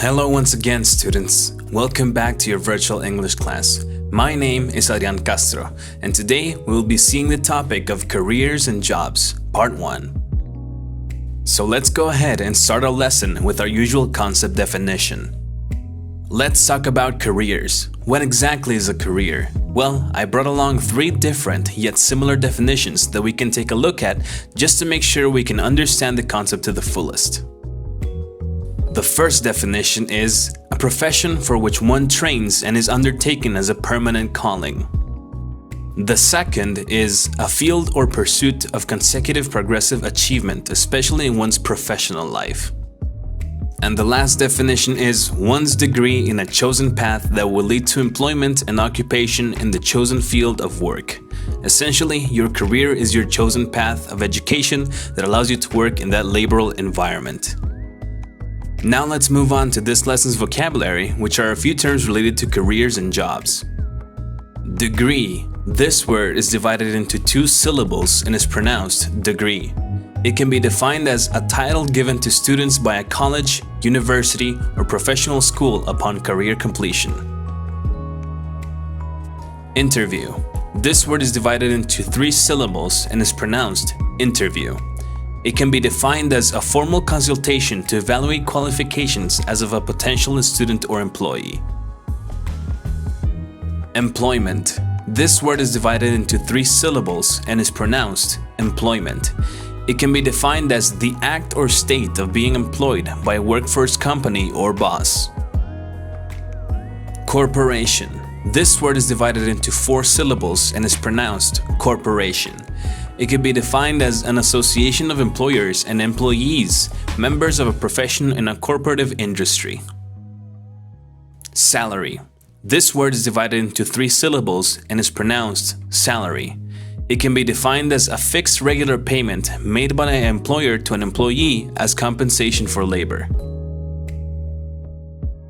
Hello once again, students. Welcome back to your virtual English class. My name is Adrián Castro, and today we will be seeing the topic of careers and jobs, part 1. So let's go ahead and start our lesson with our usual concept definition. Let's talk about careers. What exactly is a career? Well, I brought along 3 different yet similar definitions that we can take a look at just to make sure we can understand the concept to the fullest. The first definition is a profession for which one trains and is undertaken as a permanent calling. The second is a field or pursuit of consecutive progressive achievement, especially in one's professional life. And the last definition is one's degree in a chosen path that will lead to employment and occupation in the chosen field of work. Essentially, your career is your chosen path of education that allows you to work in that laboral environment. Now let's move on to this lesson's vocabulary, which are a few terms related to careers and jobs. Degree. This word is divided into 2 syllables and is pronounced degree. It can be defined as a title given to students by a college, university, or professional school upon career completion. Interview. This word is divided into 3 syllables and is pronounced interview. It can be defined as a formal consultation to evaluate qualifications as of a potential student or employee. Employment. This word is divided into 3 syllables and is pronounced employment. It can be defined as the act or state of being employed by a workforce company or boss. Corporation. This word is divided into 4 syllables and is pronounced corporation. It can be defined as an association of employers and employees, members of a profession in a corporative industry. Salary. This word is divided into 3 syllables and is pronounced salary. It can be defined as a fixed regular payment made by an employer to an employee as compensation for labor.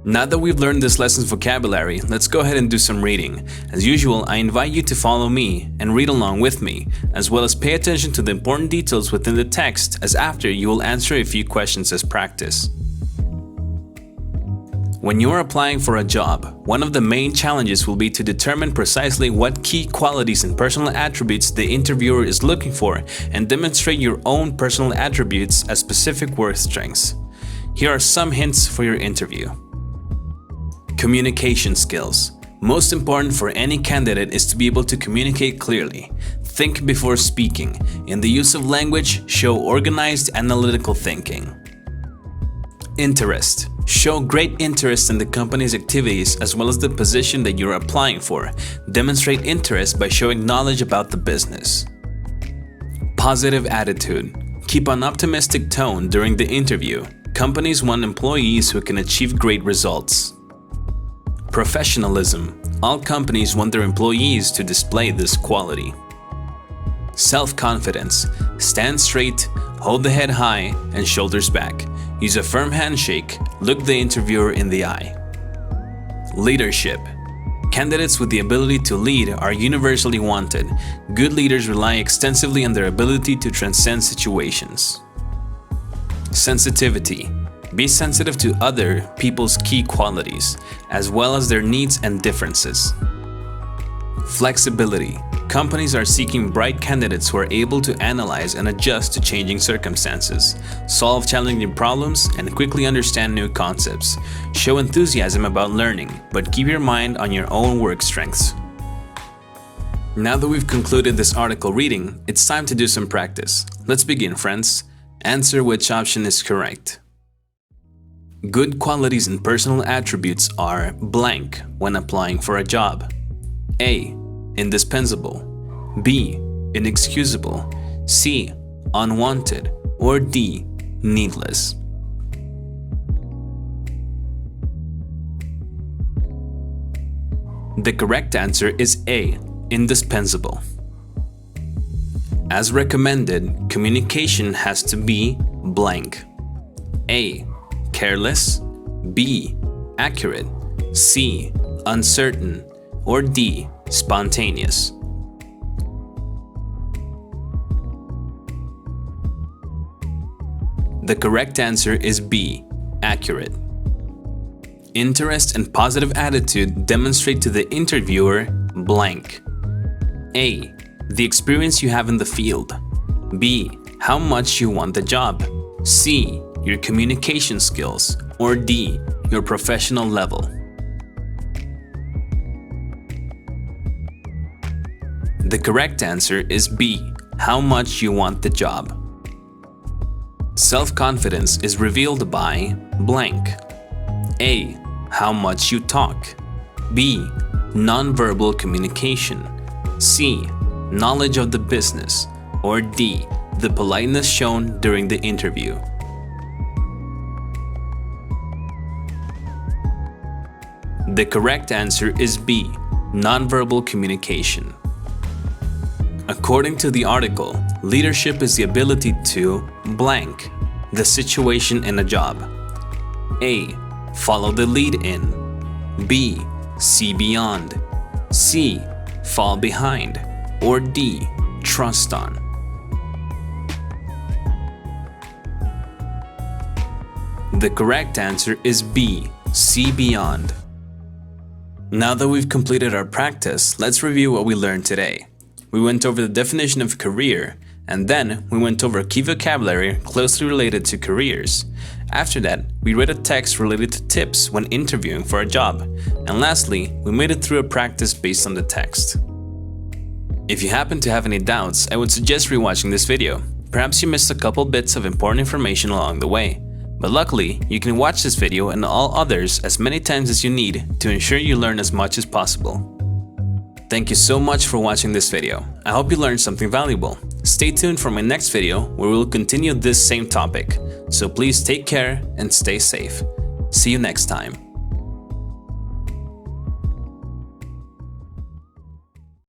Now that we've learned this lesson's vocabulary, let's go ahead and do some reading. As usual, I invite you to follow me and read along with me, as well as pay attention to the important details within the text, as after you will answer a few questions as practice. When you are applying for a job, one of the main challenges will be to determine precisely what key qualities and personal attributes the interviewer is looking for and demonstrate your own personal attributes as specific work strengths. Here are some hints for your interview. Communication skills. Most important for any candidate is to be able to communicate clearly. Think before speaking. In the use of language, show organized analytical thinking. Interest. Show great interest in the company's activities as well as the position that you're applying for. Demonstrate interest by showing knowledge about the business. Positive attitude. Keep an optimistic tone during the interview. Companies want employees who can achieve great results. Professionalism. All companies want their employees to display this quality. Self-confidence. Stand straight, hold the head high and shoulders back. Use a firm handshake, look the interviewer in the eye. Leadership. Candidates with the ability to lead are universally wanted. Good leaders rely extensively on their ability to transcend situations. Sensitivity. Be sensitive to other people's key qualities, as well as their needs and differences. Flexibility. Companies are seeking bright candidates who are able to analyze and adjust to changing circumstances, solve challenging problems, and quickly understand new concepts. Show enthusiasm about learning, but keep your mind on your own work strengths. Now that we've concluded this article reading, it's time to do some practice. Let's begin, friends. Answer which option is correct. Good qualities and personal attributes are blank when applying for a job. A. Indispensable. B. Inexcusable. C. Unwanted. Or D. Needless. The correct answer is A. Indispensable. As recommended, communication has to be blank. A. Careless. B. Accurate. C. Uncertain. Or D. Spontaneous. The correct answer is B. Accurate. interest and positive attitude demonstrate to the interviewer blank? A. The experience you have in the field. B. How much you want the job. C. Your communication skills. Or D. Your professional level. The correct answer is B. How much you want the job. Self-confidence is revealed by blank. A. How much you talk. B. Nonverbal communication. C. Knowledge of the business. Or D. The politeness shown during the interview. The correct answer is B. Nonverbal communication. According to the article, leadership is the ability to blank the situation in a job. A. Follow the lead in. B. See beyond. C. Fall behind. Or D. Trust on. The correct answer is B. See beyond. Now that we've completed our practice, let's review what we learned today. We went over the definition of career, and then we went over key vocabulary closely related to careers. After that, we read a text related to tips when interviewing for a job. And lastly, we made it through a practice based on the text. If you happen to have any doubts, I would suggest rewatching this video. Perhaps you missed a couple bits of important information along the way. But luckily, you can watch this video and all others as many times as you need to ensure you learn as much as possible. Thank you so much for watching this video. I hope you learned something valuable. Stay tuned for my next video where we will continue this same topic. So please take care and stay safe. See you next time.